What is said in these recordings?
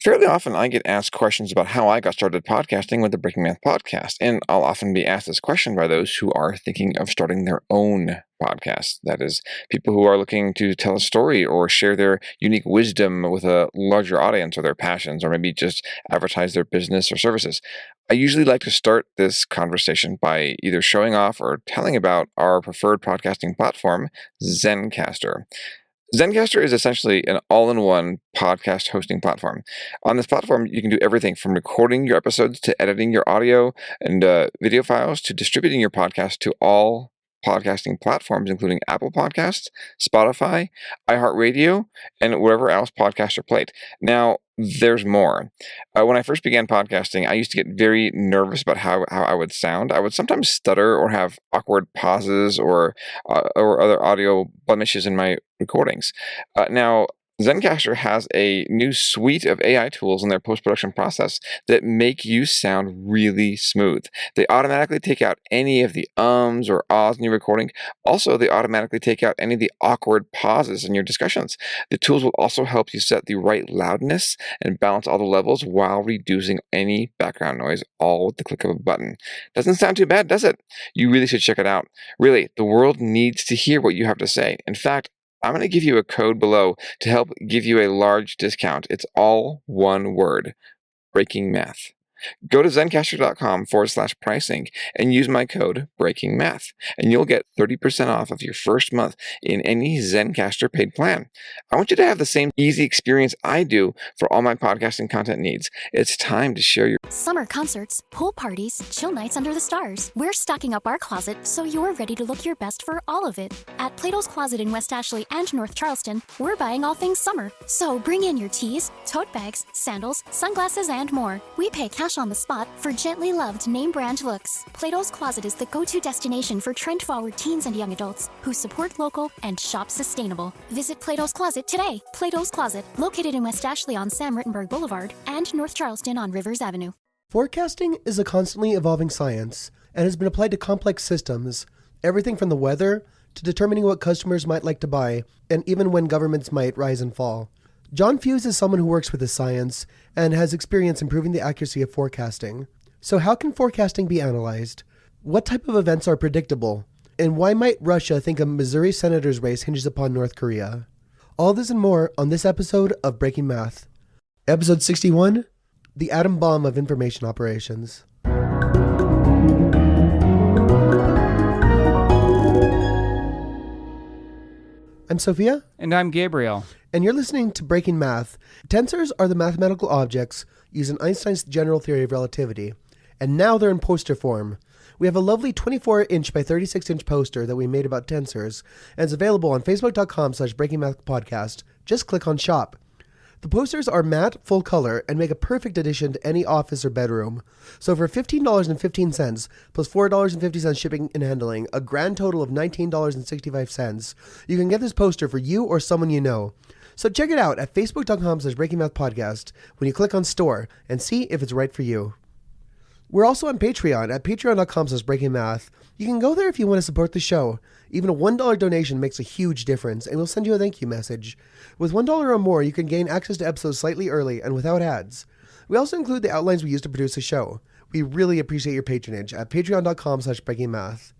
Fairly often, I get asked questions about how I got started podcasting with the Breaking Math podcast, and I'll often be asked this question by those who are thinking of starting their own podcast. That is, people who are looking to tell a story or share their unique wisdom with a larger audience or their passions, or maybe just advertise their business or services. I usually like to start this conversation by either showing off or telling about our preferred podcasting platform, Zencaster. Zencaster is essentially an all-in-one podcast hosting platform. On this platform, you can do everything from recording your episodes to editing your audio and video files to distributing your podcast to all podcasting platforms, including Apple Podcasts, Spotify, iHeartRadio, and wherever else podcasts are played. Now, there's more. When I first began podcasting, I used to get very nervous about how I would sound. I would sometimes stutter or have awkward pauses or other audio blemishes in my recordings. Now, Zencaster has a new suite of AI tools in their post-production process that make you sound really smooth. They automatically take out any of the ums or ahs in your recording. Also, they automatically take out any of the awkward pauses in your discussions. The tools will also help you set the right loudness and balance all the levels while reducing any background noise, all with the click of a button. Doesn't sound too bad, does it? You really should check it out. Really, the world needs to hear what you have to say. In fact, I'm going to give you a code below to help give you a large discount. It's all one word: Breaking Math. Go to zencaster.com/pricing and use my code BREAKINGMATH, and you'll get 30% off of your first month in any Zencaster paid plan. I want you to have the same easy experience I do for all my podcasting content needs. It's time to share your summer concerts, pool parties, chill nights under the stars. We're stocking up our closet so you're ready to look your best for all of it. At Plato's Closet in West Ashley and North Charleston, we're buying all things summer. So bring in your tees, tote bags, sandals, sunglasses, and more. We pay cash on the spot for gently loved name brand looks. Plato's Closet is the go-to destination for trend-forward teens and young adults who support local and shop sustainable. Visit Plato's Closet today. Plato's Closet, located in West Ashley on Sam Rittenberg Boulevard and North Charleston on Rivers Avenue. Forecasting is a constantly evolving science and has been applied to complex systems, everything from the weather to determining what customers might like to buy, and even when governments might rise and fall. John Fuisz is someone who works with this science and has experience improving the accuracy of forecasting. So how can forecasting be analyzed? What type of events are predictable? And why might Russia think a Missouri senator's race hinges upon North Korea? All this and more on this episode of Breaking Math. Episode 61, The Atom Bomb of Information Operations. I'm Sophia. And I'm Gabriel. And you're listening to Breaking Math. Tensors are the mathematical objects used in Einstein's general theory of relativity. And now they're in poster form. We have a lovely 24-inch by 36-inch poster that we made about tensors, and it's available on facebook.com/breakingmathpodcast. Just click on shop. The posters are matte, full color, and make a perfect addition to any office or bedroom. So for $15.15 plus $4.50 shipping and handling, a grand total of $19.65, you can get this poster for you or someone you know. So check it out at facebook.com/breakingmathpodcast when you click on store and see if it's right for you. We're also on Patreon at patreon.com/breakingmath. You can go there if you want to support the show. Even a $1 donation makes a huge difference, and we'll send you a thank you message. With $1 or more, you can gain access to episodes slightly early and without ads. We also include the outlines we use to produce the show. We really appreciate your patronage at patreon.com/breakingmath.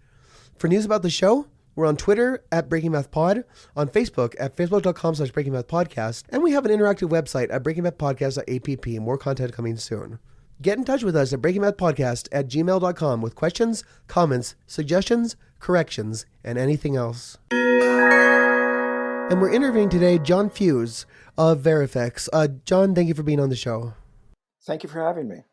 For news about the show, we're on Twitter at BreakingMathPod, on Facebook at facebook.com/BreakingMathPodcast, and we have an interactive website at breakingmathpodcast.app. More content coming soon. Get in touch with us at breakingmathpodcast@gmail.com with questions, comments, suggestions, corrections, and anything else. And we're interviewing today John Fuisz of Veriphix. John, thank you for being on the show. Thank you for having me.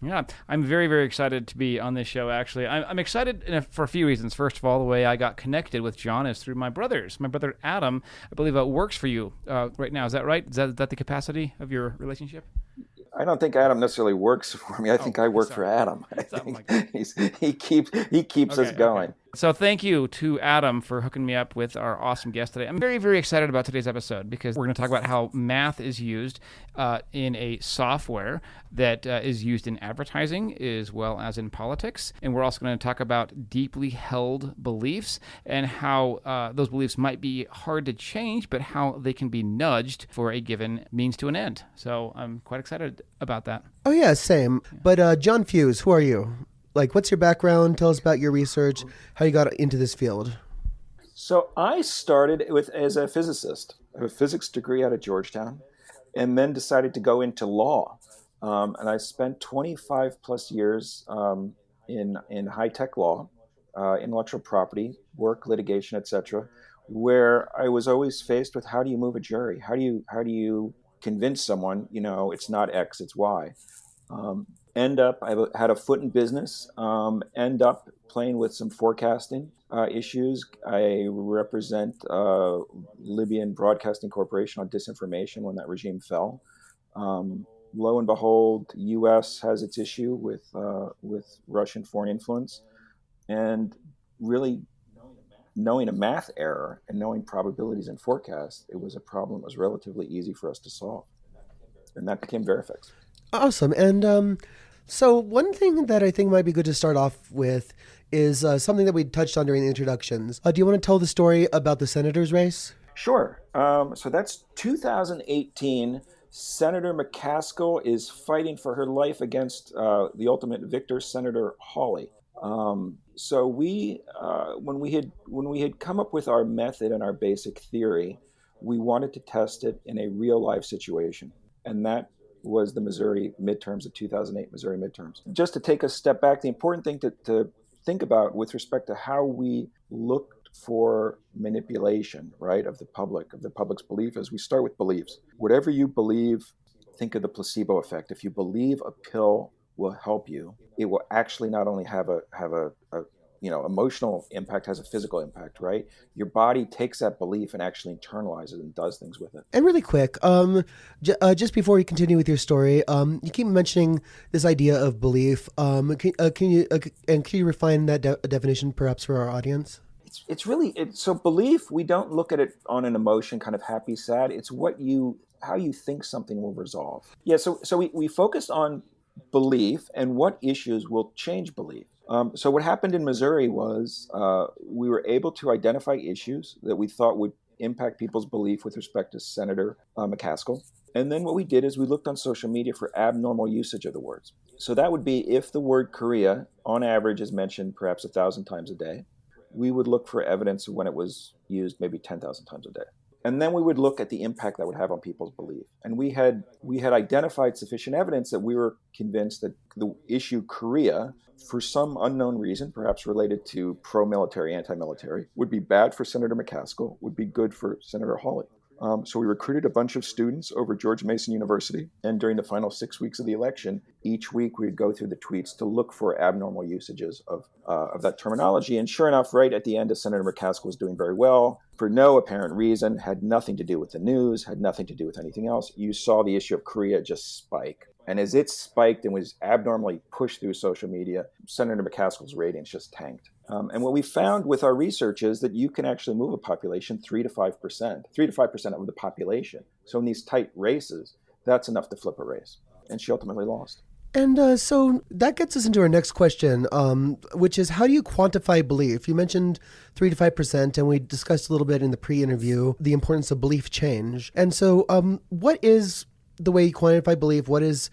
Yeah, I'm very, very excited to be on this show, actually. I'm excited for a few reasons. First of all, the way I got connected with John is through my brothers. My brother Adam, I believe, works for you right now. Is that right? Is that the capacity of your relationship? I don't think Adam necessarily works for me. I think I work for Adam. I think he keeps us going. So thank you to Adam for hooking me up with our awesome guest today. I'm very, very excited about today's episode because we're going to talk about how math is used in a software that is used in advertising as well as in politics. And we're also going to talk about deeply held beliefs and how those beliefs might be hard to change, but how they can be nudged for a given means to an end. So I'm quite excited about that. Oh, yeah, same. But John Fuisz, who are you? Like, what's your background? Tell us about your research, how you got into this field. So I started as a physicist. I have a physics degree out of Georgetown, and then decided to go into law. And I spent 25 plus years in high-tech law, intellectual property, work, litigation, etc., where I was always faced with how do you move a jury? How do you convince someone, it's not X, it's Y? I had a foot in business, end up playing with some forecasting issues. I represent Libyan Broadcasting Corporation on disinformation when that regime fell. Lo and behold, the U.S. has its issue with Russian foreign influence. And really knowing a math error and knowing probabilities and forecasts, it was a problem that was relatively easy for us to solve. And that became Veriphix. Awesome. And so one thing that I think might be good to start off with is something that we touched on during the introductions. Do you want to tell the story about the senator's race? Sure. So that's 2018. Senator McCaskill is fighting for her life against the ultimate victor, Senator Hawley. So when we had come up with our method and our basic theory, we wanted to test it in a real life situation, and that was the Missouri midterms, the 2008 Missouri midterms. Just to take a step back, the important thing to think about with respect to how we looked for manipulation, right, of the public's belief is we start with beliefs. Whatever you believe, think of the placebo effect. If you believe a pill will help you, it will actually not only have a emotional impact, has a physical impact, right? Your body takes that belief and actually internalizes it and does things with it. And really quick, just before you continue with your story, you keep mentioning this idea of belief. Can you refine that definition perhaps for our audience? So belief, we don't look at it on an emotion, kind of happy, sad. It's how you think something will resolve. Yeah. So we focused on belief and what issues will change belief. So what happened in Missouri was we were able to identify issues that we thought would impact people's belief with respect to Senator McCaskill. And then what we did is we looked on social media for abnormal usage of the words. So that would be if the word Korea on average is mentioned perhaps 1,000 times a day, we would look for evidence of when it was used maybe 10,000 times a day. And then we would look at the impact that would have on people's belief. And we had identified sufficient evidence that we were convinced that the issue Korea, for some unknown reason, perhaps related to pro-military, anti-military, would be bad for Senator McCaskill, would be good for Senator Hawley. So we recruited a bunch of students over George Mason University. And during the final 6 weeks of the election, each week we would go through the tweets to look for abnormal usages of that terminology. And sure enough, right at the end, Senator McCaskill was doing very well for no apparent reason, had nothing to do with the news, had nothing to do with anything else. You saw the issue of Korea just spike. And as it spiked and was abnormally pushed through social media, Senator McCaskill's ratings just tanked. And what we found with our research is that you can actually move a population 3 to 5%, 3 to 5% of the population. So in these tight races, that's enough to flip a race. And she ultimately lost. And so that gets us into our next question, which is how do you quantify belief? You mentioned 3 to 5%, and we discussed a little bit in the pre-interview the importance of belief change. And so what is the way you quantify belief? What is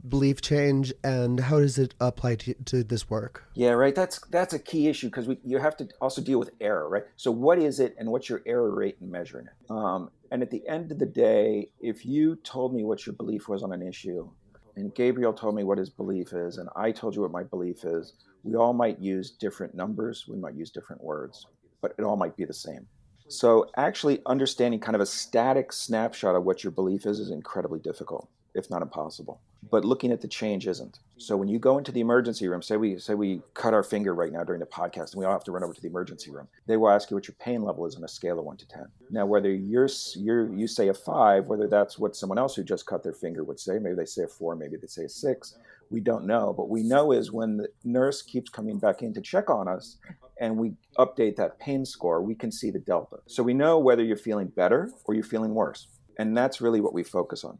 belief change, and how does it apply to this work? Yeah, right. That's a key issue because you have to also deal with error, right? So what is it, and what's your error rate in measuring it? And at the end of the day, if you told me what your belief was on an issue, and Gabriel told me what his belief is, and I told you what my belief is, we all might use different numbers, we might use different words, but it all might be the same. So actually understanding kind of a static snapshot of what your belief is incredibly difficult. if not impossible. But looking at the change isn't. So when you go into the emergency room, say we cut our finger right now during the podcast and we all have to run over to the emergency room, they will ask you what your pain level is on a scale of 1 to 10. Now, whether you say a 5, whether that's what someone else who just cut their finger would say, maybe they say a 4, maybe they say a 6, we don't know. But we know is when the nurse keeps coming back in to check on us and we update that pain score, we can see the delta. So we know whether you're feeling better or you're feeling worse. And that's really what we focus on.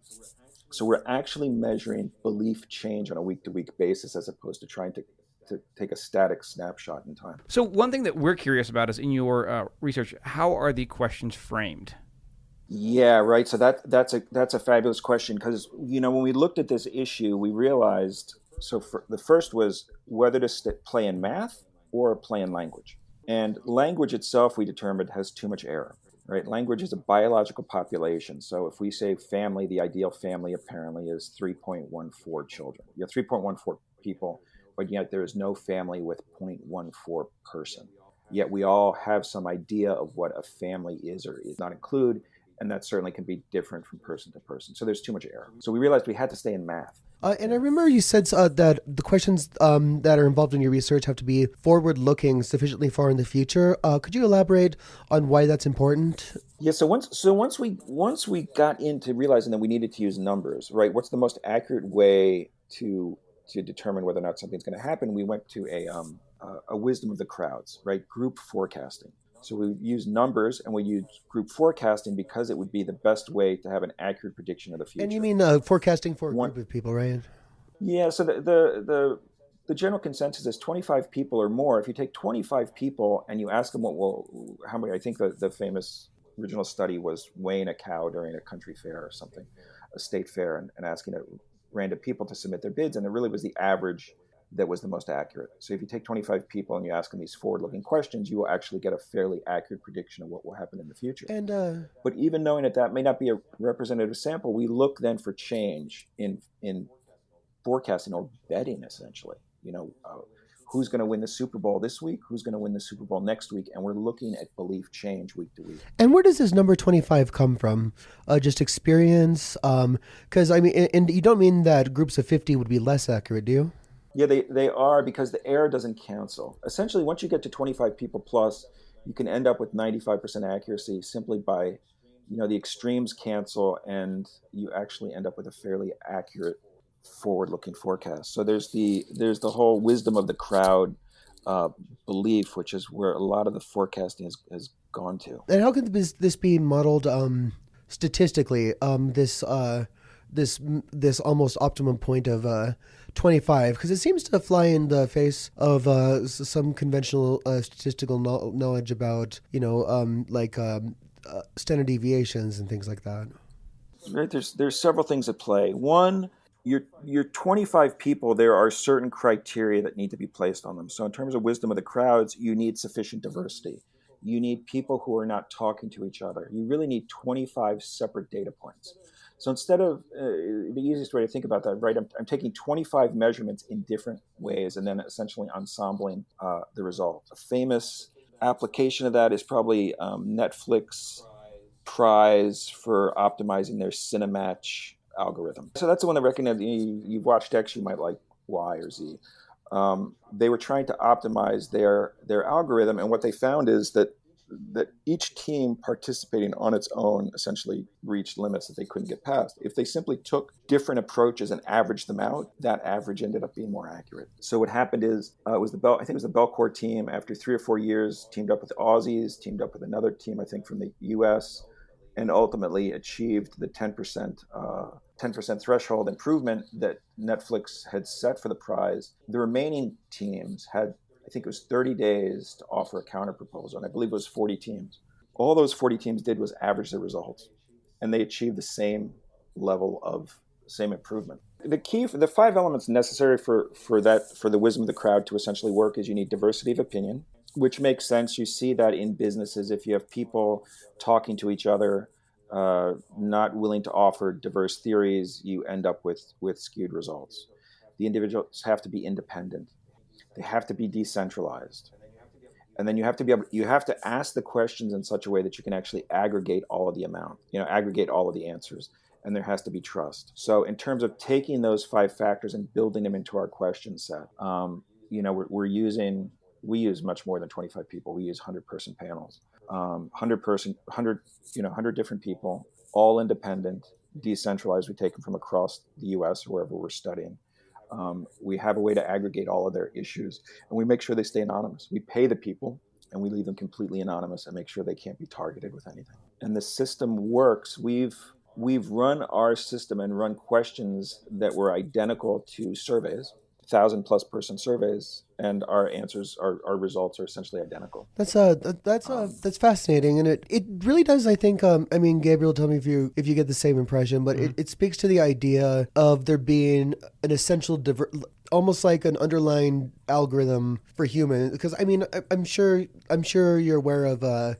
So we're actually measuring belief change on a week-to-week basis as opposed to trying to take a static snapshot in time. So one thing that we're curious about is in your research, how are the questions framed? Yeah, right. So that's a fabulous question because, when we looked at this issue, we realized, the first was whether to play in math or play in language. And language itself, we determined, has too much error. Right, language is a biological population. So if we say family, the ideal family apparently is 3.14 children. You have 3.14 people, but yet there is no family with 0.14 person. Yet we all have some idea of what a family is or is not include, and that certainly can be different from person to person. So there's too much error. So we realized we had to stay in math. And I remember you said that the questions that are involved in your research have to be forward-looking, sufficiently far in the future. Could you elaborate on why that's important? Yeah. So once we got into realizing that we needed to use numbers, right? What's the most accurate way to determine whether or not something's going to happen? We went to a wisdom of the crowds, right? Group forecasting. So we use numbers and we use group forecasting because it would be the best way to have an accurate prediction of the future. And you mean forecasting for a group of people, right? Yeah. So the general consensus is 25 people or more. If you take 25 people and you ask them how many, I think the famous original study was weighing a cow during a country fair or something, a state fair, and asking random people to submit their bids. And it really was the average that was the most accurate. So if you take 25 people and you ask them these forward-looking questions, you will actually get a fairly accurate prediction of what will happen in the future. And but even knowing that may not be a representative sample, we look then for change in forecasting or betting, essentially. Who's going to win the Super Bowl this week? Who's going to win the Super Bowl next week? And we're looking at belief change week to week. And where does this number 25 come from? Just experience? Because and you don't mean that groups of 50 would be less accurate, do you? Yeah, they are, because the error doesn't cancel. Essentially, once you get to 25 people plus, you can end up with 95% accuracy simply by, the extremes cancel and you actually end up with a fairly accurate forward-looking forecast. So there's the whole wisdom of the crowd belief, which is where a lot of the forecasting has gone to. And how can this be modeled statistically? This almost optimum point of 25, because it seems to fly in the face of some conventional statistical knowledge about standard deviations and things like that. Right. There's several things at play. One, your 25 people, there are certain criteria that need to be placed on them. So in terms of wisdom of the crowds, you need sufficient diversity. You need people who are not talking to each other. You really need 25 separate data points. So instead of the easiest way to think about that, right, I'm taking 25 measurements in different ways and then essentially ensembling the result. A famous application of that is probably Netflix prize for optimizing their Cinematch algorithm. So that's the one that recognized you've watched X, you might like Y or Z. They were trying to optimize their algorithm, and what they found is that each team participating on its own essentially reached limits that they couldn't get past. If they simply took different approaches and averaged them out, that average ended up being more accurate. So what happened is I think it was the Belcourt team, after 3 or 4 years, teamed up with the Aussies, teamed up with another team, I think from the US, and ultimately achieved the 10% threshold improvement that Netflix had set for the prize. The remaining teams had, I think it was 30 days to offer a counter proposal, and I believe it was 40 teams. All those 40 teams did was average the results, and they achieved the same level of same improvement. The 5 elements necessary for the wisdom of the crowd to essentially work is you need diversity of opinion, which makes sense. You see that in businesses. If you have people talking to each other, not willing to offer diverse theories, you end up with skewed results. The individuals have to be independent. They have to be decentralized. And then you have to ask the questions in such a way that you can actually aggregate all of the answers. and there has to be trust. So in terms of taking those 5 factors and building them into our question set, we use much more than 25 people. We use 100-person panels, 100 different people, all independent, decentralized. We take them from across the U.S. or wherever we're studying. We have a way to aggregate all of their issues, and we make sure they stay anonymous. We pay the people, and we leave them completely anonymous and make sure they can't be targeted with anything. And the system works. We've run our system and run questions that were identical to surveys, 1,000+ person surveys, and our answers, our results are essentially identical. That's fascinating, and it really does. I think. Gabriel, tell me if you get the same impression, but it speaks to the idea of there being an essential almost like an underlying algorithm for humans. Because I'm sure you're aware of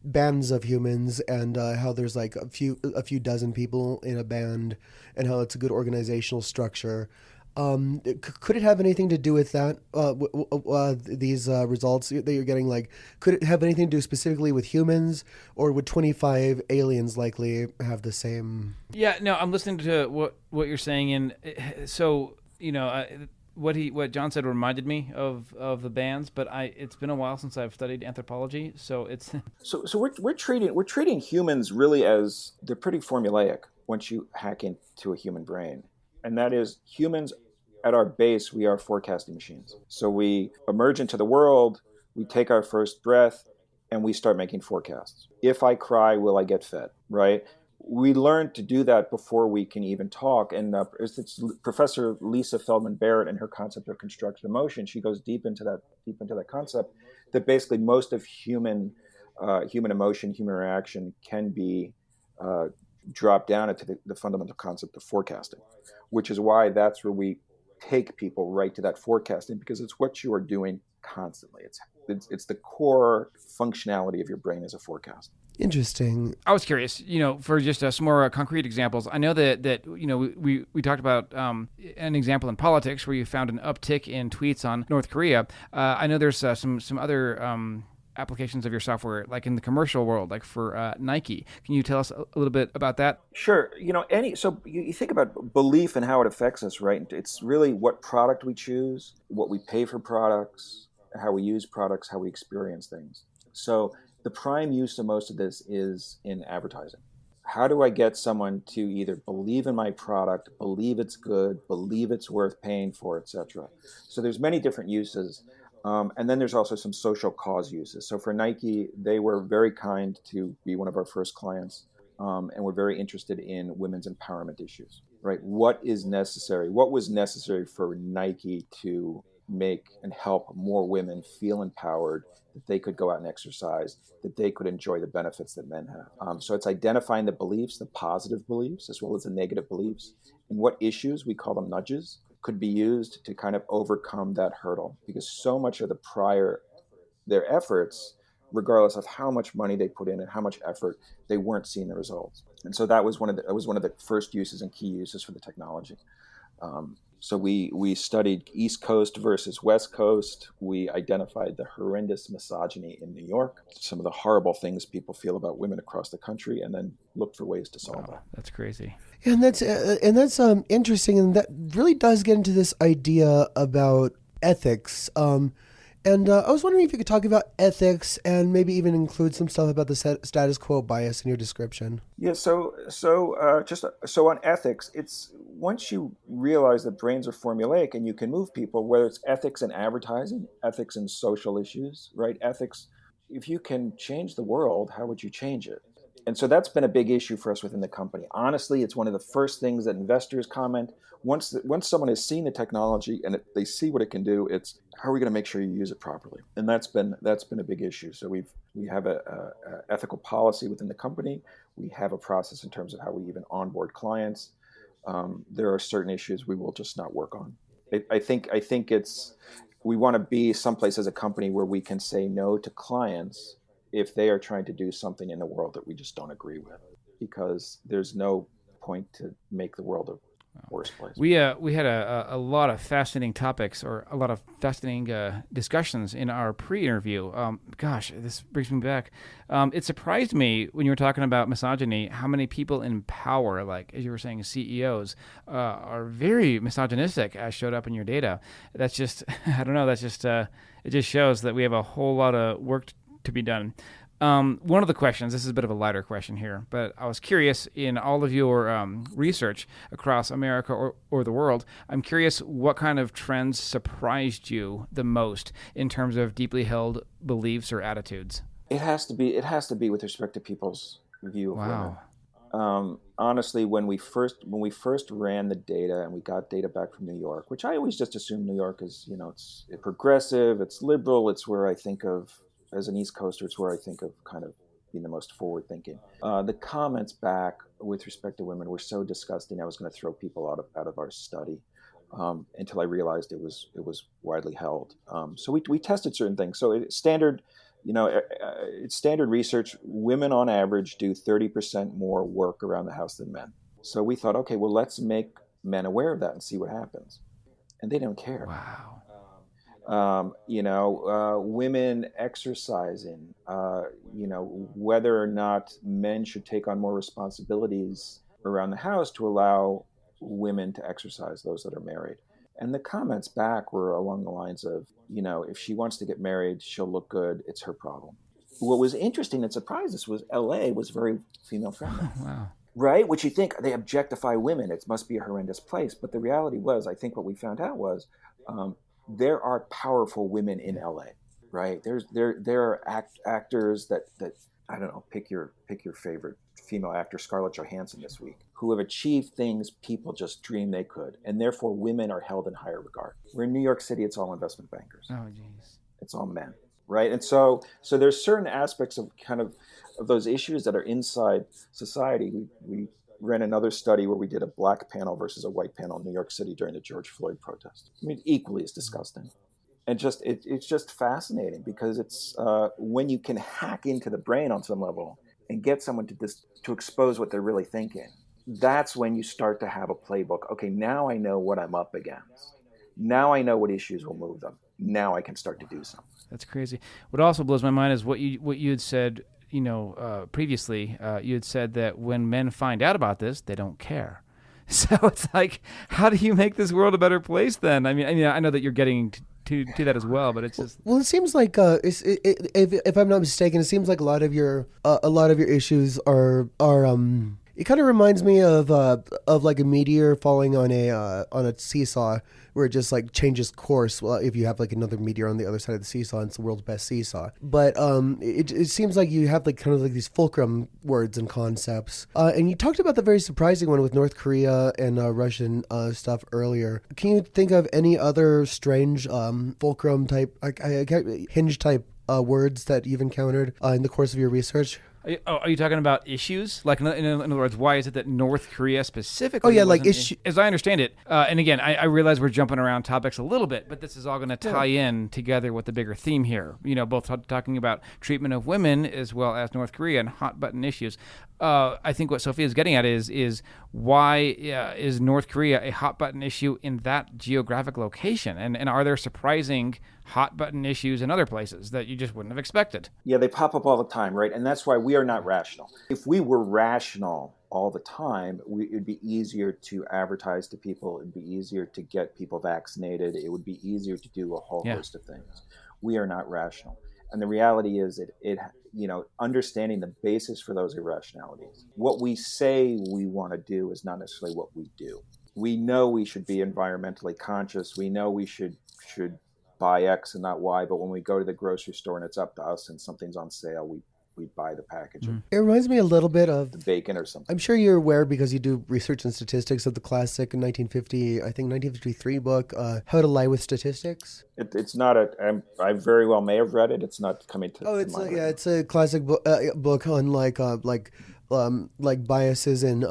bands of humans and how there's like a few dozen people in a band, and how it's a good organizational structure. Could it have anything to do with that? These results that you're getting, like, could it have anything to do specifically with humans, or would 25 aliens likely have the same? Yeah, no, I'm listening to what you're saying, and so what John said reminded me of the bands, but it's been a while since I've studied anthropology, so it's so we're treating humans really as they're pretty formulaic once you hack into a human brain, and that is humans. At our base, we are forecasting machines. So we emerge into the world, we take our first breath, and we start making forecasts. If I cry, will I get fed, right? We learn to do that before we can even talk. And it's Professor Lisa Feldman Barrett and her concept of constructed emotion. She goes deep into that concept, that basically most of human emotion, human reaction can be dropped down into the fundamental concept of forecasting, which is why that's where we take people right to that forecasting, because it's what you are doing constantly. It's the core functionality of your brain as a forecast. Interesting. I was curious, for just some more concrete examples. I know that we talked about an example in politics where you found an uptick in tweets on North Korea. I know there's some other applications of your software, like in the commercial world, like for Nike. Can you tell us a little bit about that? Sure. So you think about belief and how it affects us, right? It's really what product we choose, what we pay for products, how we use products, how we experience things. So the prime use of most of this is in advertising. How do I get someone to either believe in my product, believe it's good, believe it's worth paying for, etc.? So there's many different uses. And then there's also some social cause uses. So for Nike, they were very kind to be one of our first clients, and were very interested in women's empowerment issues, right? What was necessary for Nike to make and help more women feel empowered, that they could go out and exercise, that they could enjoy the benefits that men have. So it's identifying the beliefs, the positive beliefs, as well as the negative beliefs, and what issues, we call them nudges, could be used to kind of overcome that hurdle, because so much of their efforts, regardless of how much money they put in and how much effort, they weren't seeing the results. And so that was one of the first uses and key uses for the technology. So we studied East Coast versus West Coast. We identified the horrendous misogyny in New York, some of the horrible things people feel about women across the country, and then looked for ways to solve that. That's crazy. And that's interesting, and that really does get into this idea about ethics. And I was wondering if you could talk about ethics and maybe even include some stuff about the status quo bias in your description. Yeah, so on ethics, it's once you realize that brains are formulaic and you can move people, whether it's ethics in advertising, ethics in social issues, right? Ethics, if you can change the world, how would you change it? And so that's been a big issue for us within the company. Honestly, it's one of the first things that investors comment. Once someone has seen the technology and they see what it can do, it's how are we going to make sure you use it properly? And that's been a big issue. So we have a ethical policy within the company. We have a process in terms of how we even onboard clients. There are certain issues we will just not work on. I think we want to be someplace as a company where we can say no to clients if they are trying to do something in the world that we just don't agree with, because there's no point to make the world worst place. We had a lot of fascinating topics, or a lot of fascinating discussions in our pre-interview. Gosh, this brings me back. It surprised me when you were talking about misogyny, how many people in power, like as you were saying, CEOs, are very misogynistic, as showed up in your data. That's just, I don't know. That's just it just shows that we have a whole lot of work to be done. One of the questions, this is a bit of a lighter question here, but I was curious, in all of your research across America or the world, I'm curious what kind of trends surprised you the most in terms of deeply held beliefs or attitudes? It has to be with respect to people's view of Wow. women. Honestly, when we first ran the data and we got data back from New York, which I always just assume New York is, it's progressive, it's liberal, it's where I think of, as an East Coaster, it's where I think of kind of being the most forward thinking. The comments back with respect to women were so disgusting, I was going to throw people out of our study until I realized it was widely held. So we tested certain things. So it's standard research. Women on average do 30% more work around the house than men. So we thought, okay, well, let's make men aware of that and see what happens. And they don't care. Wow. Women exercising, whether or not men should take on more responsibilities around the house to allow women to exercise, those that are married. And the comments back were along the lines of, if she wants to get married, she'll look good. It's her problem. What was interesting and surprised us was LA was very female friendly. Wow. Right? Which you think they objectify women. It must be a horrendous place. But the reality was, I think what we found out was, there are powerful women in LA, right? There are actors that I don't know, pick your favorite female actor, Scarlett Johansson this week, who have achieved things people just dreamed they could, and therefore women are held in higher regard. We're in New York City, it's all investment bankers. Oh, jeez. It's all men, right? And so there's certain aspects of kind of those issues that are inside society. We ran another study where we did a black panel versus a white panel in New York City during the George Floyd protest. I mean, equally as disgusting. And it's just fascinating because it's when you can hack into the brain on some level and get someone to expose what they're really thinking, that's when you start to have a playbook. Okay, now I know what I'm up against. Now I know what issues will move them. Now I can start to do something. That's crazy. What also blows my mind is what you had said. Previously, you had said that when men find out about this, they don't care. So it's like, how do you make this world a better place then? I mean, I know that you're getting to that as well, but it's just. Well, it seems like if I'm not mistaken, it seems like a lot of your issues are it kind of reminds me of like a meteor falling on a seesaw where it just like changes course. Well, if you have like another meteor on the other side of the seesaw, it's the world's best seesaw. But it seems like you have like kind of like these fulcrum words and concepts. And you talked about the very surprising one with North Korea and Russian stuff earlier. Can you think of any other strange fulcrum type, hinge type words that you've encountered in the course of your research? Are you talking about issues? Like, in other words, why is it that North Korea specifically? Oh, yeah, like issue. As I understand it, and again, I realize we're jumping around topics a little bit, but this is all going to tie in together with the bigger theme here. Both talking about treatment of women as well as North Korea and hot button issues. I think what Sophia is getting at is why is North Korea a hot button issue in that geographic location? And are there surprising hot button issues in other places that you just wouldn't have expected? Yeah, they pop up all the time, right? And that's why we are not rational. If we were rational all the time, it'd be easier to advertise to people. It'd be easier to get people vaccinated. It would be easier to do a whole host of things. We are not rational. And the reality is understanding the basis for those irrationalities. What we say we want to do is not necessarily what we do. We know we should be environmentally conscious. We know we should buy X and not Y, but when we go to the grocery store and it's up to us and something's on sale, we buy the package. It reminds me a little bit of the bacon or something. I'm sure you're aware because you do research and statistics of the classic 1953 book, How to Lie with Statistics. It's not I very well may have read it. It's not coming to mind. It's a classic book on like biases in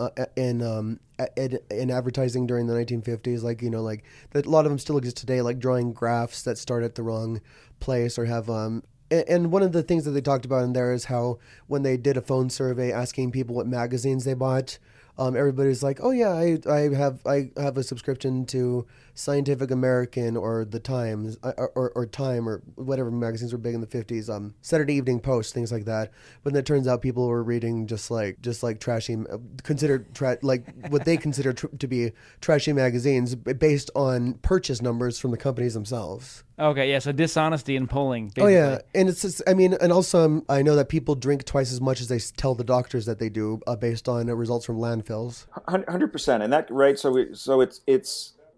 advertising during the 1950s, like that a lot of them still exist today, like drawing graphs that start at the wrong place or have and one of the things that they talked about in there is how when they did a phone survey asking people what magazines they bought, everybody's like, oh yeah, I have a subscription to Scientific American or the Times or Time or whatever magazines were big in the 50s, Saturday Evening Post, things like that. But then it turns out people were reading just like trashy, like what they consider to be trashy magazines based on purchase numbers from the companies themselves. Okay, yeah, so dishonesty in polling, basically. Oh yeah, and it's just, I mean, and also I know that people drink twice as much as they tell the doctors that they do, based on results from landfills. 100%, and that right.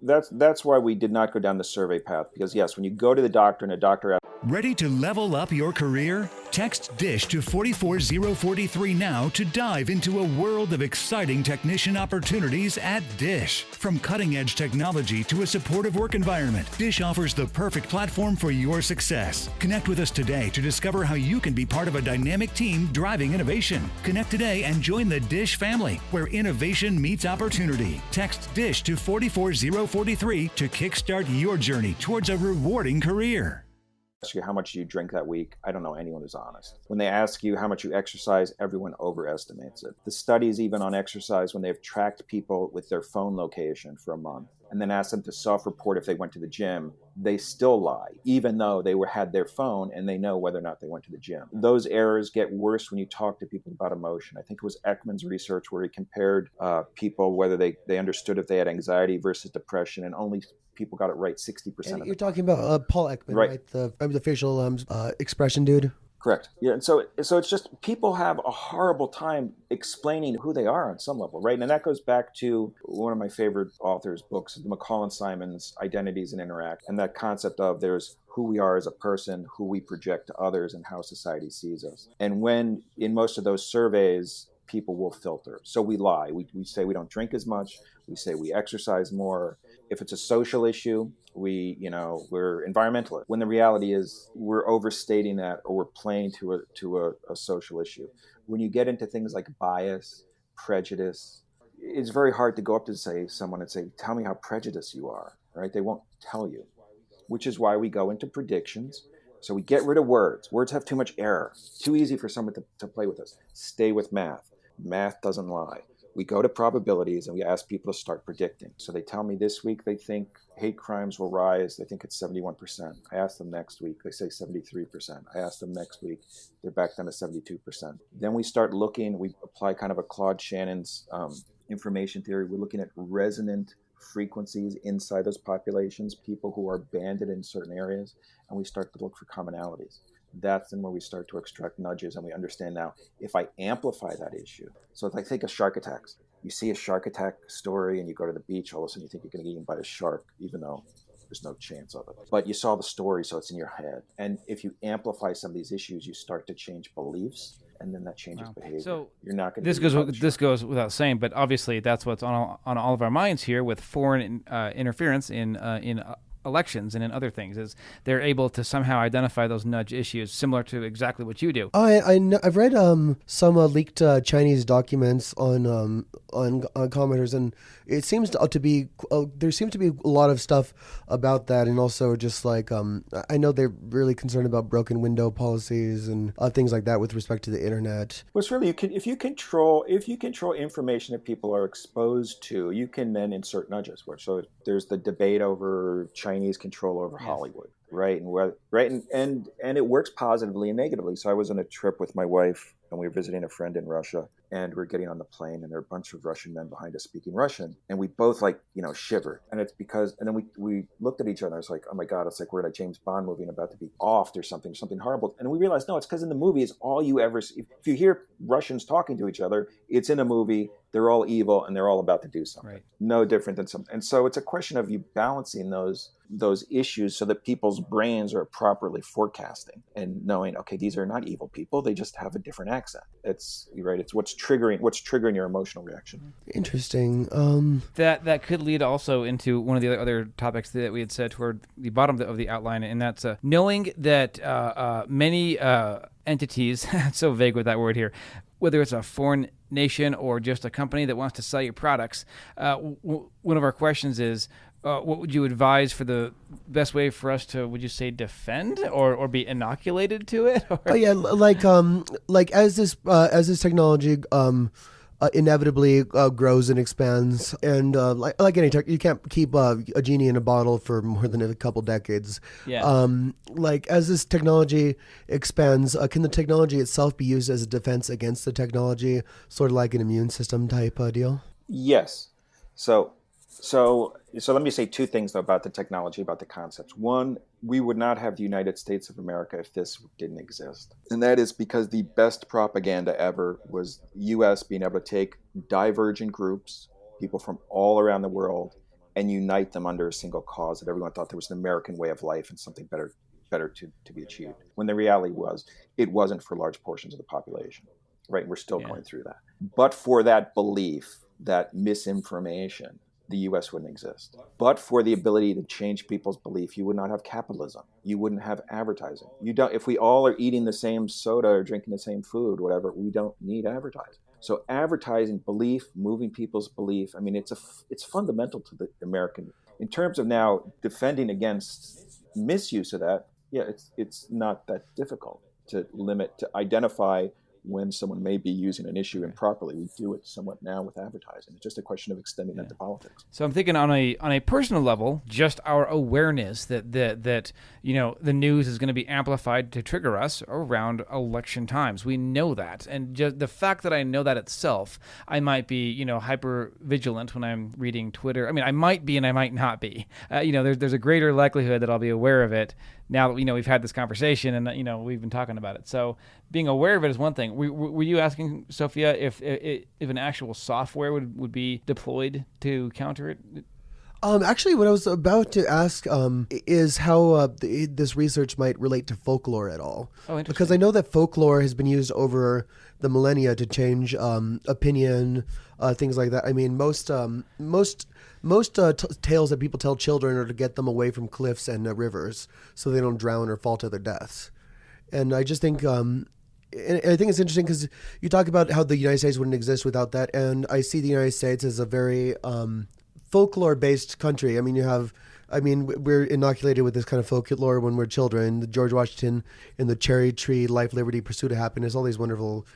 That's why we did not go down the survey path, because yes, when you go to the doctor and a doctor Ready to level up your career? Text DISH to 44043 now to dive into a world of exciting technician opportunities at DISH. From cutting-edge technology to a supportive work environment, DISH offers the perfect platform for your success. Connect with us today to discover how you can be part of a dynamic team driving innovation. Connect today and join the DISH family, where innovation meets opportunity. Text DISH to 44043 to kickstart your journey towards a rewarding career. Ask you how much you drink that week, I don't know anyone who's honest. When they ask you how much you exercise, everyone overestimates it. The studies even on exercise, when they've tracked people with their phone location for a month and then asked them to self-report if they went to the gym, they still lie, even though they had their phone and they know whether or not they went to the gym. Those errors get worse when you talk to people about emotion. I think it was Ekman's research where he compared people, whether they understood if they had anxiety versus depression, and only people got it right 60% of You're talking about Paul Ekman, right? The facial expression dude. Correct. Yeah, and so it's just people have a horrible time explaining who they are on some level, right? And that goes back to one of my favorite authors' books, McCall and Simon's Identities and Interact, and that concept of there's who we are as a person, who we project to others, and how society sees us. And when in most of those surveys, people will filter. So we lie. We say we don't drink as much. We say we exercise more. If it's a social issue, we're environmentalists. When the reality is we're overstating that, or we're playing to a social issue. When you get into things like bias, prejudice, it's very hard to go up to someone and say, tell me how prejudiced you are, right? They won't tell you, which is why we go into predictions. So we get rid of words. Words have too much error. Too easy for someone to play with us. Stay with math. Math doesn't lie. We go to probabilities and we ask people to start predicting. So they tell me this week they think hate crimes will rise. They think it's 71%. I ask them next week, they say 73%. I ask them next week, they're back down to 72%. Then we start looking, we apply kind of a Claude Shannon's information theory. We're looking at resonant frequencies inside those populations, people who are banded in certain areas, and we start to look for commonalities. That's then where we start to extract nudges, and we understand now, if I amplify that issue. So if I think of shark attacks, you see a shark attack story and you go to the beach, all of a sudden you think you're going to get eaten by a shark, even though there's no chance of it. But you saw the story, so it's in your head. And if you amplify some of these issues, you start to change beliefs, and then that changes behavior. So you're not going to. This goes without saying, but obviously that's what's on all of our minds here with foreign interference in elections and in other things, is they're able to somehow identify those nudge issues, similar to exactly what you do. I know, I've read some leaked Chinese documents on commenters, and it seems to be there seems to be a lot of stuff about that, and also just like I know they're really concerned about broken window policies and things like that with respect to the internet. Well, it's really, if you control information that people are exposed to, you can then insert nudges. So there's the debate over Chinese control over Hollywood, right? And it works positively and negatively. So I was on a trip with my wife, and we were visiting a friend in Russia, and we're getting on the plane, and there are a bunch of Russian men behind us speaking Russian, and we both shivered. And it's because, and then we looked at each other, and I was like, oh my God, it's like we're in a James Bond movie and about to be offed or something horrible. And we realized, no, it's because in the movie, it's all you ever see. If you hear Russians talking to each other, it's in a movie, they're all evil, and they're all about to do something. Right. No different than something. And so it's a question of you balancing those issues so that people's brains are properly forecasting and knowing, okay, these are not evil people, they just have a different accent. It's right. It's what's triggering your emotional reaction. Interesting. That could lead also into one of the other topics that we had said toward the bottom of the outline, and that's knowing that many entities, it's so vague with that word here, whether it's a foreign nation or just a company that wants to sell you products. One of our questions is, what would you advise for the best way for us to, would you say, defend or be inoculated to it? Oh yeah, like as this technology inevitably grows and expands. And like any tech, you can't keep a genie in a bottle for more than a couple decades. Yeah. Like as this technology expands, can the technology itself be used as a defense against the technology, sort of like an immune system type deal? Yes. So let me say two things though about the technology, about the concepts. One, we would not have the United States of America if this didn't exist. And that is because the best propaganda ever was US being able to take divergent groups, people from all around the world, and unite them under a single cause that everyone thought there was an American way of life and something better to be achieved. When the reality was, it wasn't for large portions of the population, right? We're still going through that. But for that belief, that misinformation, the U.S. wouldn't exist. But for the ability to change people's belief, you would not have capitalism. You wouldn't have advertising. If we all are eating the same soda or drinking the same food, whatever, we don't need advertising. So advertising, belief, moving people's belief, I mean, it's fundamental to the American. In terms of now defending against misuse of that, yeah, it's not that difficult to identify when someone may be using an issue improperly. We do it somewhat now with advertising. It's just a question of extending that to politics. So I'm thinking on a personal level, just our awareness that the news is going to be amplified to trigger us around election times. We know that, and just the fact that I know that itself, I might be hyper vigilant when I'm reading Twitter. I mean, I might be and I might not be. There's a greater likelihood that I'll be aware of it now that we've had this conversation and we've been talking about it. So being aware of it is one thing. Were you asking, Sophia, if an actual software would be deployed to counter it? Actually, what I was about to ask is how this research might relate to folklore at all. Oh, interesting. Because I know that folklore has been used over the millennia to change opinion, things like that. I mean, most tales that people tell children are to get them away from cliffs and rivers so they don't drown or fall to their deaths. And I just think... and I think it's interesting because you talk about how the United States wouldn't exist without that, and I see the United States as a very folklore-based country. I mean, we're inoculated with this kind of folklore when we're children. The George Washington and the cherry tree, life, liberty, pursuit of happiness, all these wonderful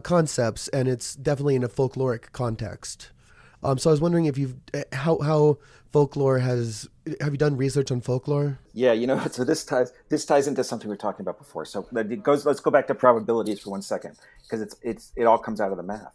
concepts, and it's definitely in a folkloric context. So I was wondering if how folklore have you done research on folklore? Yeah, so this ties into something we were talking about before. So let's go back to probabilities for 1 second, because it all comes out of the math.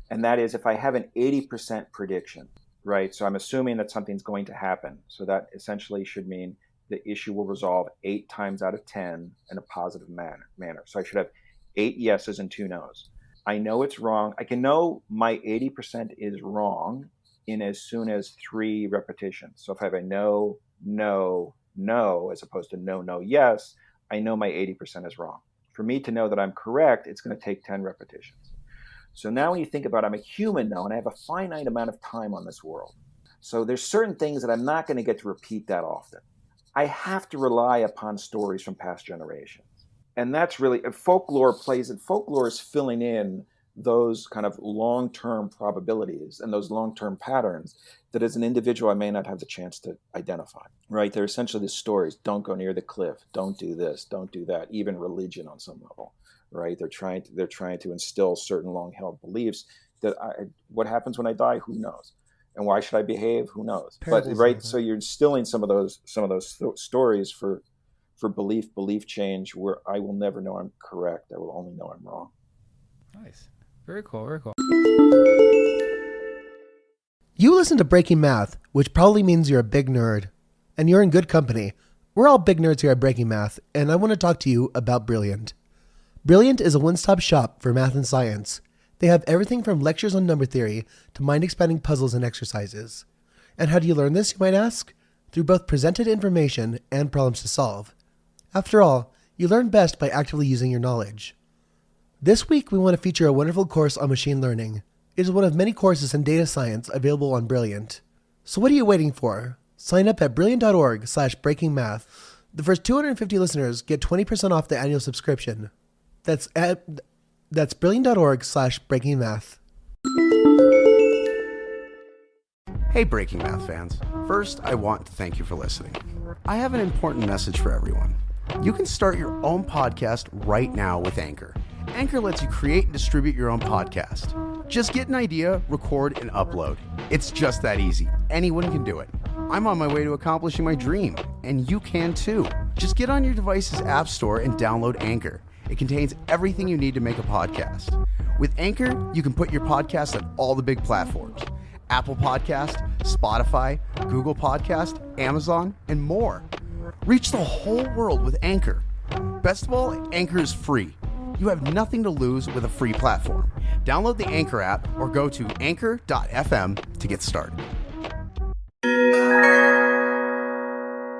And that is, if I have an 80% prediction, right? So I'm assuming that something's going to happen. So that essentially should mean the issue will resolve 8 times out of 10 in a positive manner. So I should have 8 yeses and 2 nos. I know it's wrong. I can know my 80% is wrong in as soon as 3 repetitions. So if I have a no, no, no, as opposed to no, no, yes, I know my 80% is wrong. For me to know that I'm correct, it's going to take 10 repetitions. So now when you think about it, I'm a human now, and I have a finite amount of time on this world. So there's certain things that I'm not going to get to repeat that often. I have to rely upon stories from past generations. And that's really, folklore is filling in those kind of long-term probabilities and those long-term patterns that as an individual I may not have the chance to identify, right? They're essentially the stories. Don't go near the cliff. Don't do this. Don't do that. Even religion on some level, right? They're trying to instill certain long-held beliefs that what happens when I die, who knows? And why should I behave? Who knows? But right, so you're instilling some of those stories for belief change, where I will never know I'm correct. I will only know I'm wrong. Nice. Very cool. Very cool. You listen to Breaking Math, which probably means you're a big nerd. And you're in good company. We're all big nerds here at Breaking Math, and I want to talk to you about Brilliant. Brilliant is a one-stop shop for math and science. They have everything from lectures on number theory to mind-expanding puzzles and exercises. And how do you learn this, you might ask? Through both presented information and problems to solve. After all, you learn best by actively using your knowledge. This week, we want to feature a wonderful course on machine learning. It is one of many courses in data science available on Brilliant. So what are you waiting for? Sign up at brilliant.org/breakingmath. The first 250 listeners get 20% off the annual subscription. That's brilliant.org/breakingmath. Hey, Breaking Math fans. First, I want to thank you for listening. I have an important message for everyone. You can start your own podcast right now with Anchor. Anchor lets you create and distribute your own podcast. Just get an idea, record, and upload. It's just that easy. Anyone can do it. I'm on my way to accomplishing my dream, and you can too. Just get on your device's app store and download Anchor. It contains everything you need to make a podcast. With Anchor, you can put your podcast on all the big platforms: Apple Podcast, Spotify, Google Podcast, Amazon, and more. Reach the whole world with Anchor. Best of all, Anchor is free. You have nothing to lose with a free platform. Download the Anchor app or go to anchor.fm to get started.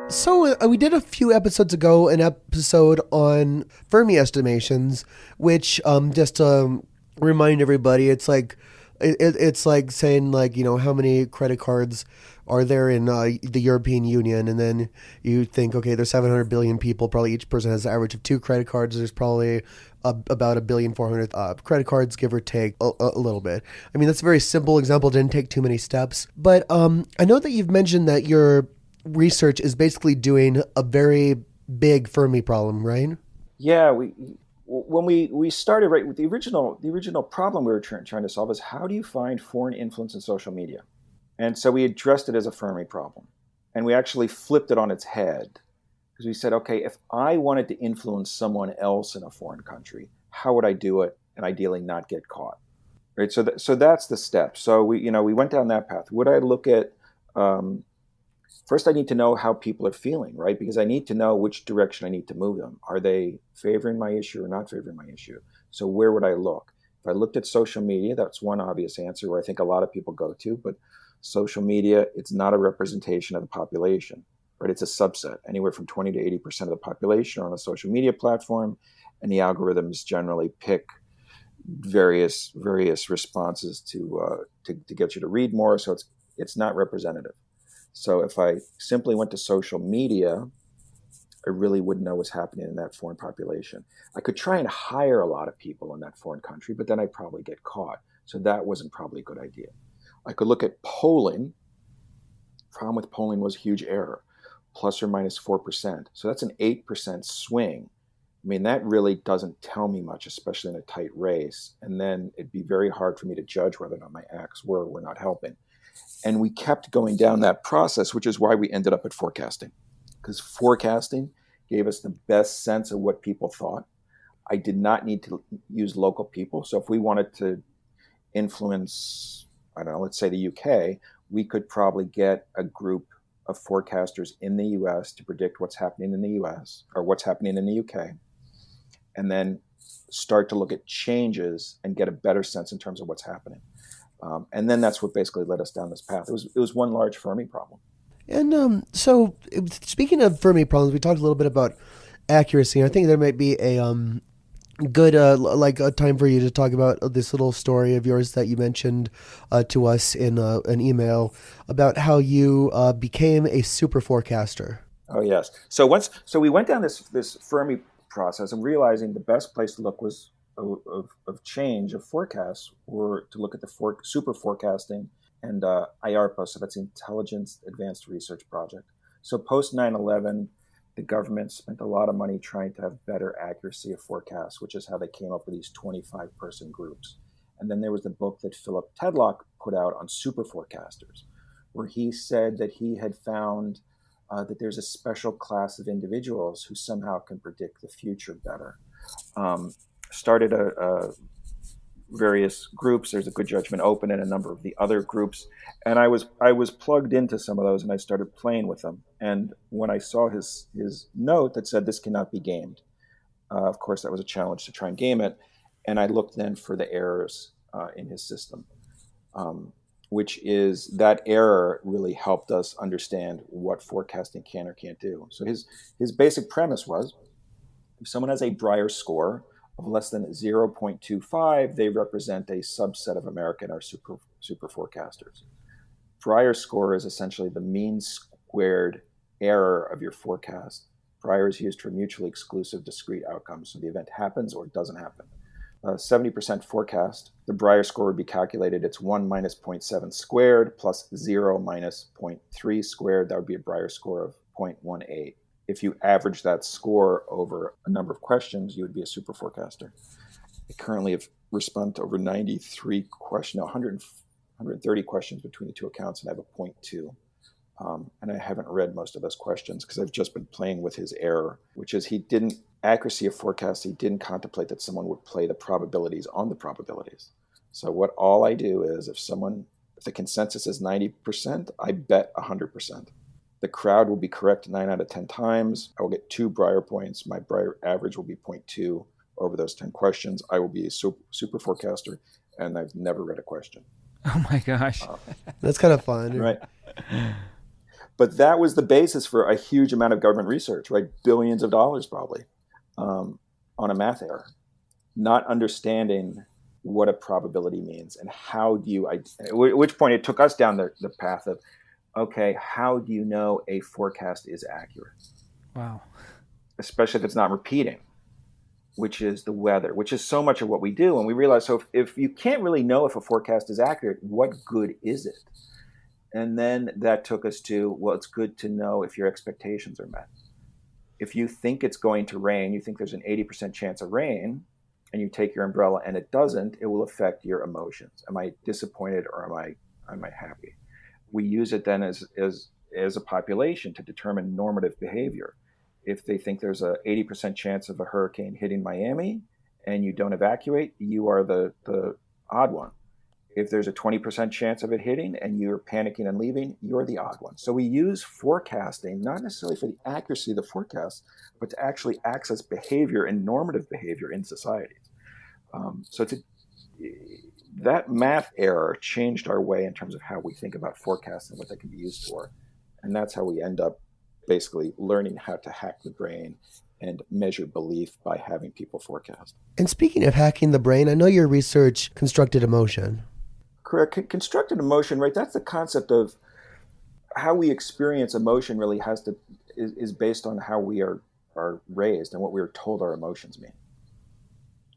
So we did a few episodes ago an episode on Fermi estimations, which just to remind everybody, it's like it's like saying, like, you know, how many credit cards are there in the European Union, and then you think, okay, there's 700 billion people, probably each person has an average of 2 credit cards. There's probably about 1,400,000,000 credit cards, give or take a little bit. I mean, that's a very simple example, didn't take too many steps. But I know that you've mentioned that your research is basically doing a very big Fermi problem, right? Yeah, when we started, right, with the original problem we were trying to solve is, how do you find foreign influence in social media? And so we addressed it as a Fermi problem, and we actually flipped it on its head, because we said, okay, if I wanted to influence someone else in a foreign country, how would I do it and ideally not get caught? Right. So that's the step. So we went down that path. Would I look at first, I need to know how people are feeling, right? Because I need to know which direction I need to move them. Are they favoring my issue or not favoring my issue? So where would I look? If I looked at social media, that's one obvious answer where I think a lot of people go to, but social media, it's not a representation of the population, right? It's a subset. Anywhere from 20 to 80% of the population are on a social media platform, and the algorithms generally pick various responses to get you to read more. So it's not representative. So if I simply went to social media, I really wouldn't know what's happening in that foreign population. I could try and hire a lot of people in that foreign country, but then I'd probably get caught. So that wasn't probably a good idea. I could look at polling. Problem with polling was a huge error, plus or minus 4%. So that's an 8% swing. I mean, that really doesn't tell me much, especially in a tight race. And then it'd be very hard for me to judge whether or not my acts were or were not helping. And we kept going down that process, which is why we ended up at forecasting, because forecasting gave us the best sense of what people thought. I did not need to use local people. So if we wanted to influence, I don't know, let's say the UK, we could probably get a group of forecasters in the US to predict what's happening in the US or what's happening in the UK, and then start to look at changes and get a better sense in terms of what's happening. And then that's what basically led us down this path. It was one large Fermi problem. And so, speaking of Fermi problems, we talked a little bit about accuracy. I think there might be a good like a time for you to talk about this little story of yours that you mentioned to us in an email about how you became a super forecaster. Oh yes. So we went down this Fermi process and realizing the best place to look was of change of forecasts were to look at the super forecasting and IARPA, so that's Intelligence Advanced Research Project. So post 9/11, the government spent a lot of money trying to have better accuracy of forecasts, which is how they came up with these 25-person groups. And then there was the book that Philip Tedlock put out on super forecasters, where he said that he had found that there's a special class of individuals who somehow can predict the future better. Started various groups. There's a Good Judgment Open and a number of the other groups, and I was plugged into some of those, and I started playing with them. And when I saw his note that said this cannot be gamed, of course that was a challenge to try and game it, and I looked then for the errors in his system, which is that error really helped us understand what forecasting can or can't do. So his basic premise was, if someone has a Breyer score of less than 0.25, they represent a subset of American or super forecasters. Breyer score is essentially the mean squared error of your forecast. Breyer is used for mutually exclusive discrete outcomes. So the event happens or doesn't happen. 70% forecast, the Breyer score would be calculated. It's 1 minus 0.7 squared plus 0 minus 0.3 squared. That would be a Breyer score of 0.18. If you average that score over a number of questions, you would be a super forecaster. currently have responded to over 93 questions, no, 130 questions between the two accounts, and I have a 0.2. And I haven't read most of those questions because I've just been playing with his error, which is accuracy of forecast, he didn't contemplate that someone would play the probabilities on the probabilities. So all I do is if the consensus is 90%, I bet 100%. The crowd will be correct 9 out of 10 times. I will get 2 Breyer points. My Breyer average will be 0.2 over those 10 questions. I will be a super forecaster, and I've never read a question. Oh my gosh. That's kind of fun. Right. But that was the basis for a huge amount of government research, right? Billions of dollars probably on a math error. Not understanding what a probability means and how do you, at which point it took us down the path of, okay, how do you know a forecast is accurate? Wow. Especially if it's not repeating, which is the weather, which is so much of what we do. And we realize, so if you can't really know if a forecast is accurate, what good is it? And then that took us to, well, it's good to know if your expectations are met. If you think it's going to rain, you think there's an 80% chance of rain, and you take your umbrella and it doesn't, it will affect your emotions. Am I disappointed or am I happy? We use it then as a population to determine normative behavior. If they think there's a 80% chance of a hurricane hitting Miami and you don't evacuate, you are the odd one. If there's a 20% chance of it hitting and you're panicking and leaving, you're the odd one. So we use forecasting, not necessarily for the accuracy of the forecast, but to actually access behavior and normative behavior in society. That math error changed our way in terms of how we think about forecasts and what they can be used for. And that's how we end up basically learning how to hack the brain and measure belief by having people forecast. And speaking of hacking the brain, I know your research constructed emotion. Correct. Constructed emotion, right? That's the concept of how we experience emotion really is based on how we are raised and what we are told our emotions mean.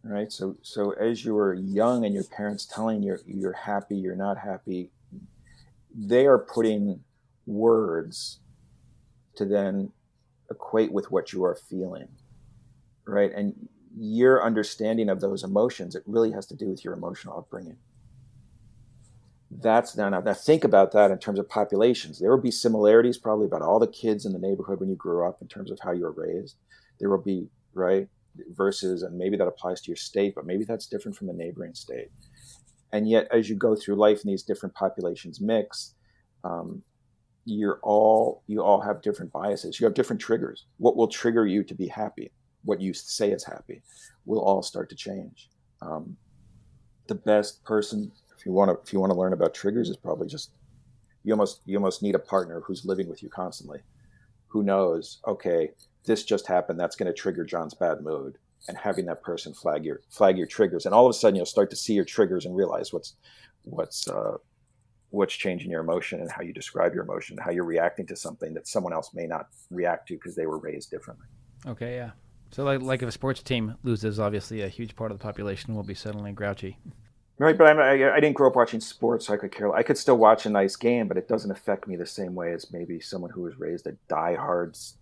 Right? So as you were young and your parents telling you you're happy, you're not happy, they are putting words to then equate with what you are feeling. Right? And your understanding of those emotions, it really has to do with your emotional upbringing. That's now think about that in terms of populations. There will be similarities probably about all the kids in the neighborhood when you grew up in terms of how you were raised. There will be, right, versus, and maybe that applies to your state, but maybe that's different from the neighboring state. And yet, as you go through life and these different populations mix, you all have different biases. You have different triggers. What will trigger you to be happy? What you say is happy will all start to change. The best person, if you want to learn about triggers, is probably just you almost need a partner who's living with you constantly, who knows, okay, this just happened, that's going to trigger John's bad mood, and having that person flag your triggers, and all of a sudden you'll start to see your triggers and realize what's changing your emotion and how you describe your emotion, how you're reacting to something that someone else may not react to because they were raised differently. Okay, yeah. So like if a sports team loses, obviously a huge part of the population will be suddenly grouchy. Right, but I didn't grow up watching sports, so I could care. I could still watch a nice game, but it doesn't affect me the same way as maybe someone who was raised a diehard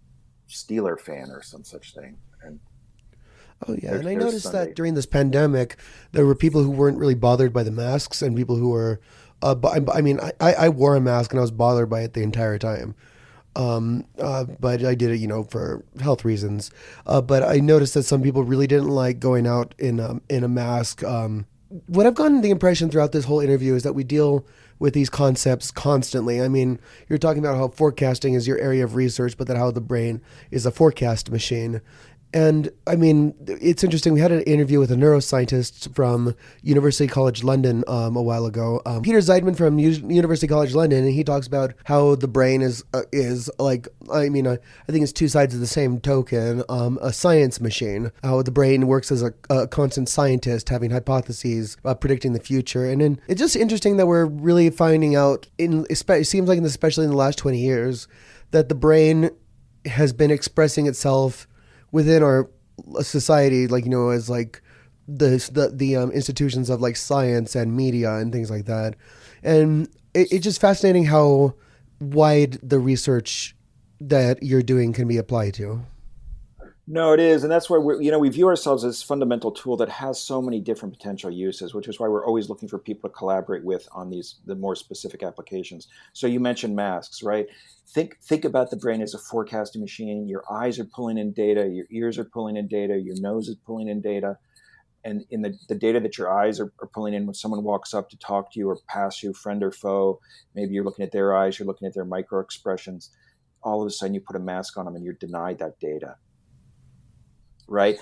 Steeler fan or some such thing. And oh yeah, and I noticed that during this pandemic, there were people who weren't really bothered by the masks, and people who were. I wore a mask and I was bothered by it the entire time. But I did it, for health reasons. But I noticed that some people really didn't like going out in a mask. What I've gotten the impression throughout this whole interview is that we deal with these concepts constantly. I mean, you're talking about how forecasting is your area of research, but that how the brain is a forecast machine. And I mean, it's interesting. We had an interview with a neuroscientist from University College London a while ago, Peter Zeidman from University College London, and he talks about how the brain is like, I think it's two sides of the same token, a science machine, how the brain works as a constant scientist, having hypotheses, predicting the future. And then it's just interesting that we're really finding out, it seems like especially in the last 20 years, that the brain has been expressing itself within our society, as the institutions of like science and media and things like that. And it's just fascinating how wide the research that you're doing can be applied to. No, it is, and that's why we view ourselves as this fundamental tool that has so many different potential uses, which is why we're always looking for people to collaborate with on the more specific applications. So you mentioned masks, right? Think about the brain as a forecasting machine. Your eyes are pulling in data, your ears are pulling in data, your nose is pulling in data, and in the data that your eyes are pulling in when someone walks up to talk to you or pass you, friend or foe, maybe you're looking at their eyes, you're looking at their micro expressions. All of a sudden, you put a mask on them, and you're denied that data. Right,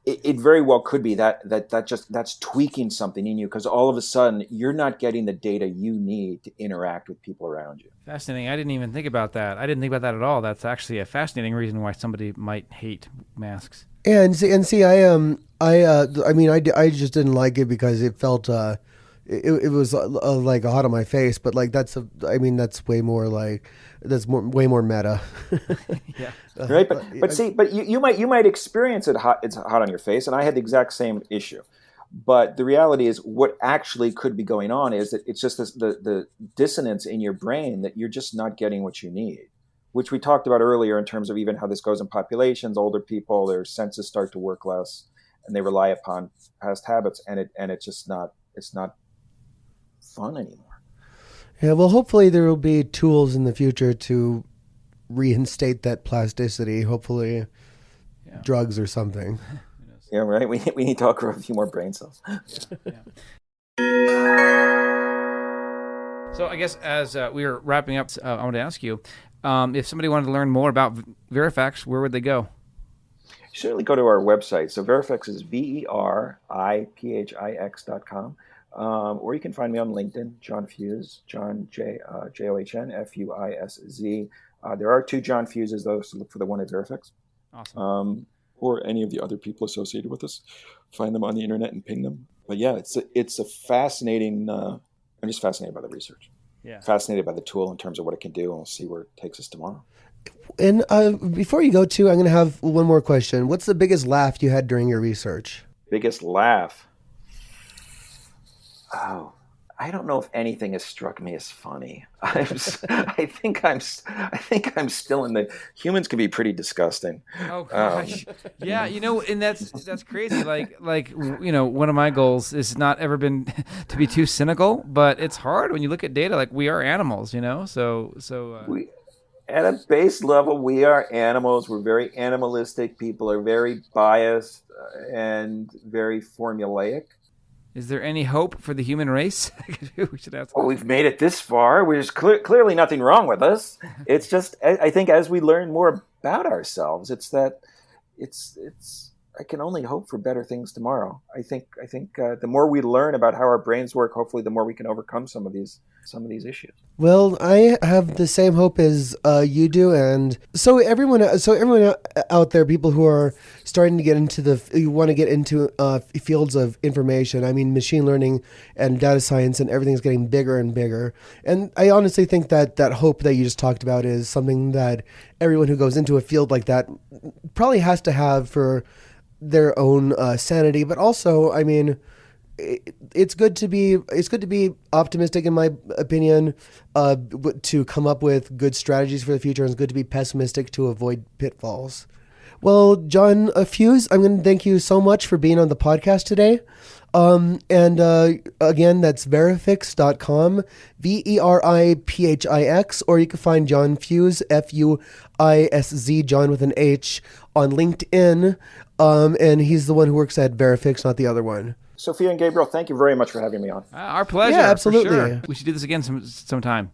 it very well could be that's tweaking something in you, because all of a sudden you're not getting the data you need to interact with people around you. Fascinating. I didn't even think about that. I didn't think about that at all. That's actually a fascinating reason why somebody might hate masks. Yeah, and see, I just didn't like it because it felt it was like hot on my face, but like that's way more way more meta. Yeah. Right, but you might experience it hot. It's hot on your face, and I had the exact same issue. But the reality is, what actually could be going on is that it's just the dissonance in your brain that you're just not getting what you need, which we talked about earlier in terms of even how this goes in populations. Older people, their senses start to work less, and they rely upon past habits, and it's not fun anymore. Yeah, well, hopefully there will be tools in the future to reinstate that plasticity. Hopefully, drugs or something. Yeah, right. We need to grow a few more brain cells. Yeah. So I guess as we are wrapping up, I want to ask you, if somebody wanted to learn more about Veriphix, where would they go? Certainly go to our website. So Veriphix is Veripix.com. Or you can find me on LinkedIn, John Fuisz, John John Fuisz. There are 2 John Fuizes, though, so look for the one at Veriphix. Awesome. Or any of the other people associated with us. Find them on the internet and ping them. But yeah, it's a fascinating. I'm just fascinated by the research. Yeah. Fascinated by the tool in terms of what it can do, and we'll see where it takes us tomorrow. And before you go to, I'm going to have one more question. What's the biggest laugh you had during your research? Biggest laugh? Oh, I don't know if anything has struck me as funny. I think I'm still in the. Humans can be pretty disgusting. Oh gosh, yeah, and that's crazy. Like one of my goals is not ever been to be too cynical, but it's hard when you look at data. Like, we are animals, So we, at a base level, we are animals. We're very animalistic. People are very biased and very formulaic. Is there any hope for the human race? We should ask. Well, we've made it this far. There's clearly nothing wrong with us. It's just, I think, as we learn more about ourselves, I can only hope for better things tomorrow. I think the more we learn about how our brains work, hopefully, the more we can overcome some of these issues. Well, I have the same hope as you do, and so everyone out there, people who are starting to get into want to get into fields of information. I mean, machine learning and data science, and everything's getting bigger and bigger. And I honestly think that hope that you just talked about is something that everyone who goes into a field like that probably has to have for their own sanity. But also, I mean, it's good to be optimistic, in my opinion, to come up with good strategies for the future, and it's good to be pessimistic to avoid pitfalls. Well, John Fuisz, I'm going to thank you so much for being on the podcast today. And again, that's Veriphix.com, Veripix, or you can find John Fuisz, Fuisz, John with an H, on LinkedIn. And he's the one who works at Veriphix, not the other one. Sophia and Gabriel, thank you very much for having me on. Our pleasure. Yeah, absolutely. For sure. We should do this again sometime.